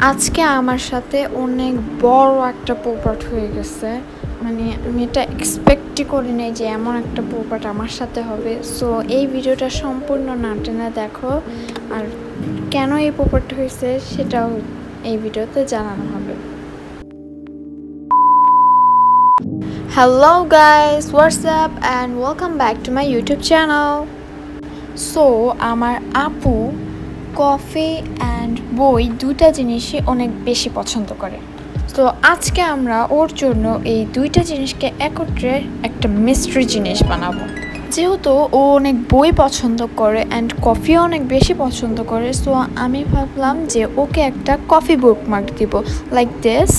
আজকে আমার সাথে অনেক বড় একটা পোপাট হয়ে গেছে। মানে আমি এটা এক্সপেক্টই করি নাই যে এমন একটা পোপাট আমার সাথে হবে। সো এই ভিডিওটা সম্পূর্ণ না টেনে দেখো, আর কেন এই পোপাটটা হয়েছে সেটাও এই ভিডিওতে জানানো হবে। Hello guys, WhatsApp and welcome back to my YouTube channel. So আমার আপু কফি অ্যান্ড বই দুইটা জিনিসই অনেক বেশি পছন্দ করে। তো আজকে আমরা ওর জন্য এই দুইটা জিনিসকে একত্রে একটা মিস্ট্রি জিনিস বানাবো। যেহেতু ও অনেক বই পছন্দ করে অ্যান্ড কফিও অনেক বেশি পছন্দ করে, সো আমি ভাবলাম যে ওকে একটা কফি বুকমার্ক দিব লাইক দিস।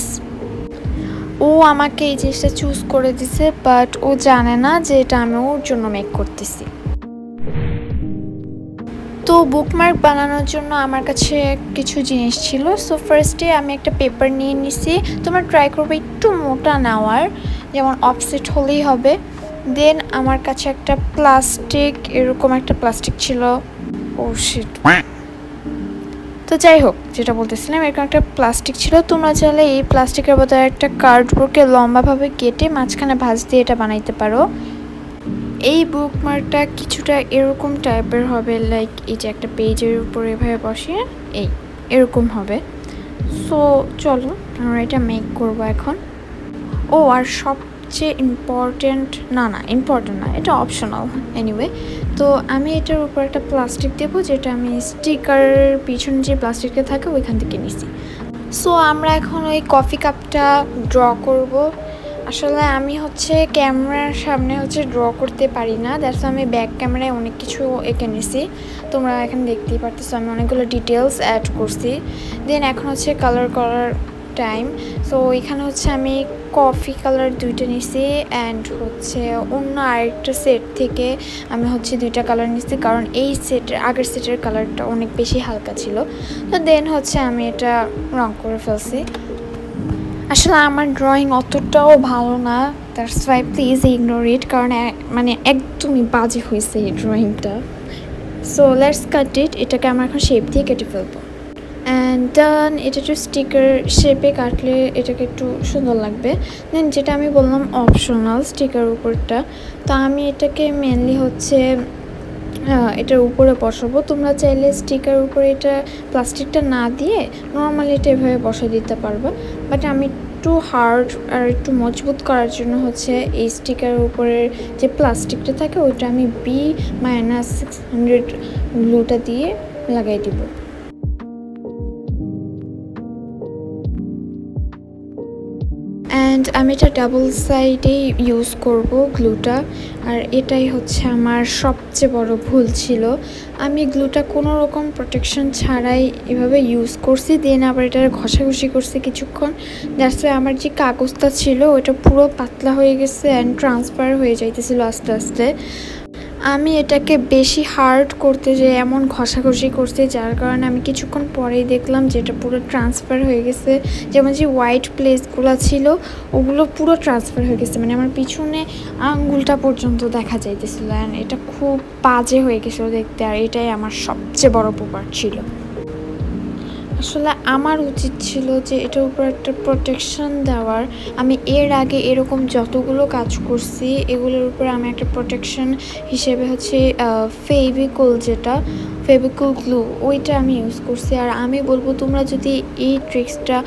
ও আমাকে এই জিনিসটা চুজ করে দিছে, বাট ও জানে না যে এটা আমি ওর জন্য মেক করতেছি। তো বুকমার্ক বানানোর জন্য আমার কাছে কিছু জিনিস ছিল। সো ফার্স্টে আমি একটা পেপার নিয়ে নিছি। তোমরা ট্রাই করবে একটু মোটা নেওয়ার, যেমন অফসেট হলেই হবে। দেন আমার কাছে একটা প্লাস্টিক, এরকম একটা প্লাস্টিক ছিল। ও শিট। তো যাই হোক, যেটা বলতেছিলাম, এরকম একটা প্লাস্টিক ছিল। তোমরা চাইলে এই প্লাস্টিকের বদলে একটা কার্ডবোর্ডকে লম্বাভাবে কেটে মাঝখানে ভাঁজ দিয়ে এটা বানাইতে পারো। এই বুকমার্কটা কিছুটা এরকম টাইপের হবে, লাইক এই যে একটা পেজের উপর এভাবে বসিয়ে এই এরকম হবে। সো চলো আমরা এটা মেক করবো এখন। ও আর সবচেয়ে ইম্পর্টেন্ট না, এটা অপশনাল এনিওয়ে। তো আমি এটার উপর একটা প্লাস্টিক দেবো, যেটা আমি স্টিকার পিছনে যে প্লাস্টিকটা থাকে ওইখান থেকে নিছি। সো আমরা এখন ওই কফি কাপটা ড্র করব। আসলে আমি ক্যামেরার সামনে ড্র করতে পারি না, দ্যাটস আমি ব্যাক ক্যামেরায় অনেক কিছু এঁকে নিছি। তোমরা এখানে দেখতেই পারতেছো আমি অনেকগুলো ডিটেলস অ্যাড করছি। দেন এখন কালার করার টাইম। সো এখানে আমি কফি কালার দুইটা নিছি অ্যান্ড অন্য আরেকটা সেট থেকে আমি দুইটা কালার নিছি, কারণ এই আগের সেটের কালারটা অনেক বেশি হালকা ছিল। তো দেন আমি এটা রং করে ফেলছি। আসলে আমার ড্রয়িং অতটাও ভালো না, that's why please ignore it, কারণ একদমই বাজে হয়েছে এই ড্রয়িংটা। সো লেটস কাট ইট। এটাকে আমরা এখন শেপ দিয়ে কেটে ফেলবো। অ্যান্ড দেন এটা একটু স্টিকার শেপে কাটলে এটাকে একটু সুন্দর লাগবে। দেন যেটা আমি বললাম অপশনাল, স্টিকার উপরটা, তো আমি এটাকে মেনলি এটার উপরে বসাবো। তোমরা চাইলে স্টিকার উপরে এটা প্লাস্টিকটা না দিয়ে নর্মালি এটা এভাবে বসে দিতে পারবে, বাট আমি একটু হার্ড আর একটু মজবুত করার জন্য এই স্টিকারের উপরের যে প্লাস্টিকটা থাকে ওইটা আমি B-600 গ্লুটা দিয়ে লাগাই দিব। অ্যান্ড আমি এটা ডাবল সাইডেই ইউজ করব গ্লুটা। আর এটাই আমার সবচেয়ে বড় ভুল ছিল, আমি গ্লুটা কোনো রকম প্রোটেকশন ছাড়াই এভাবে ইউজ করছি। দেন আবার এটা ঘষাঘষি করছি কিছুক্ষণ, যার ফলে আমার যে কাগজটা ছিল ওটা পুরো পাতলা হয়ে গেছে অ্যান্ড ট্রান্সফার হয়ে যাইতেছিল আস্তে আস্তে। আমি এটাকে বেশি হার্ড করতে যেয়ে এমন ঘষাঘষি করছি, যার কারণে আমি কিছুক্ষণ পরেই দেখলাম যে এটা পুরো ট্রান্সফার হয়ে গেছে। যেমন যে হোয়াইট প্লেসগুলো ছিল ওগুলো পুরো ট্রান্সফার হয়ে গেছে, মানে আমার পিছনে আঙ্গুলটা পর্যন্ত দেখা যাইতেছিল। অ্যান্ড এটা খুব বাজে হয়ে গেছিলো দেখতে, আর এটাই আমার সবচেয়ে বড় প্রপার ছিল। আসলে আমার উচিত ছিল যে এটার উপর একটা প্রোটেকশন দেওয়ার। আমি এর আগে এরকম যতগুলো কাজ করছি এগুলোর উপরে আমি একটা প্রোটেকশন হিসেবে ফেভিকুল গ্লু ওইটা আমি ইউজ করছি। আর আমি বলবো তোমরা যদি এই ট্রিক্সটা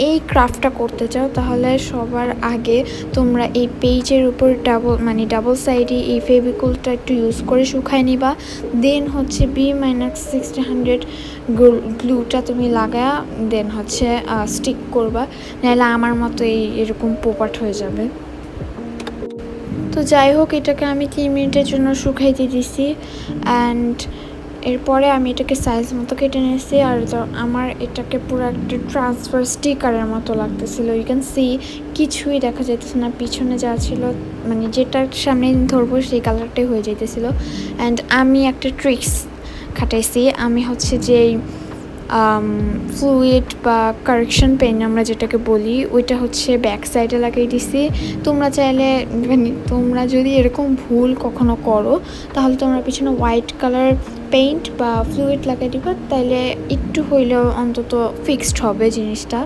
এই ক্রাফটটা করতে চাও, তাহলে সবার আগে তোমরা এই পেজের উপর ডাবল সাইডে এই ফেভিকুলটা একটু ইউজ করে শুকায় নিবা। দেন B-600 গ্লুটা তুমি লাগায়া দেন স্টিক করবা, নাহলে আমার মতো এরকম পোপাট হয়ে যাবে। তো যাই হোক, এটাকে আমি 3 মিনিটের জন্য শুকাইতে দিছি অ্যান্ড এরপরে আমি এটাকে সাইজ মতো কেটে নিয়েছি। আর আমার এটাকে পুরো একটা ট্রান্সফার স্টিকারের মতো লাগতেছিল। ইউ ক্যান সি কিছুই দেখা যাইতেছে না, পিছনে যা ছিল যেটার সামনে ধরবো সেই কালারটাই হয়ে যাইতেছিল। অ্যান্ড আমি একটা ট্রিক্স খাটাইছি, আমি যে ফ্লুইড বা কারেকশন পেন আমরা যেটাকে বলি ওইটা ব্যাক সাইডে লাগিয়ে দিছি। তোমরা চাইলে তোমরা যদি এরকম ভুল কখনো করো তাহলে তোমরা পিছনে হোয়াইট কালার পেইন্ট বা ফ্লুইড লাগিয়ে দিব, তাইলে একটু হইলেও অন্তত ফিক্সড হবে জিনিসটা।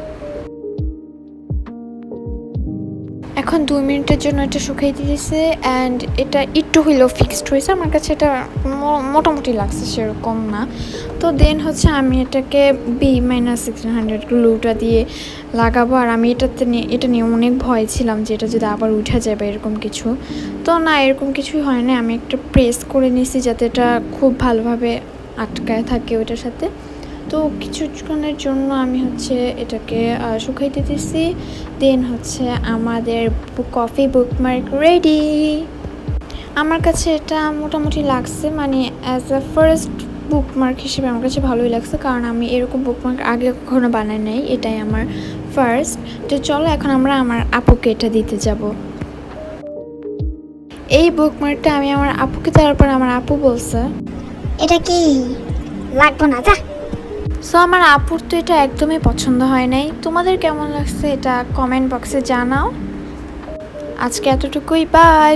এখন 2 মিনিটের জন্য এটা শুকাইতে দিয়েছে অ্যান্ড এটা একটু হইলেও ফিক্সড হয়েছে। আমার কাছে এটা মোটামুটি লাগছে, সেরকম না। তো দেন হচ্ছে আমি এটাকে B-1600 গ্লুটা দিয়ে লাগাবো। আর আমি এটা নিয়ে অনেক ভয় ছিলাম যে এটা যদি আবার উঠে যাবে এরকম কিছু। তো না, এরকম কিছুই হয় না। আমি একটা প্রেস করে নিয়েছি যাতে এটা খুব ভালোভাবে আটকায় থাকে ওইটার সাথে। তো কিছুক্ষণের জন্য আমি হচ্ছে এটাকে শুকাইতে দিয়েছি। দেন হচ্ছে আমাদের কফি বুকমার্ক রেডি। আমার কাছে এটা মোটামুটি লাগছে, মানে অ্যাজ আ ফার্স্ট বুকমার্ক হিসেবে আমার কাছে ভালোই লাগছে, কারণ আমি এরকম বুকমার্ক আগে কখনো বানাই নাই, এটাই আমার ফার্স্ট। তো চলো এখন আমরা আমার আপুকে এটা দিতে যাব। এই বুকমার্কটা আমি আমার আপুকে দেওয়ার পর আমার আপু বলছে এটা কি লাগবে না যা। সো আমার আপুর তো এটা একদমই পছন্দ হয় নাই। তোমাদের কেমন লাগছে এটা কমেন্ট বক্সে জানাও। আজকে এতটুকুই, বাই।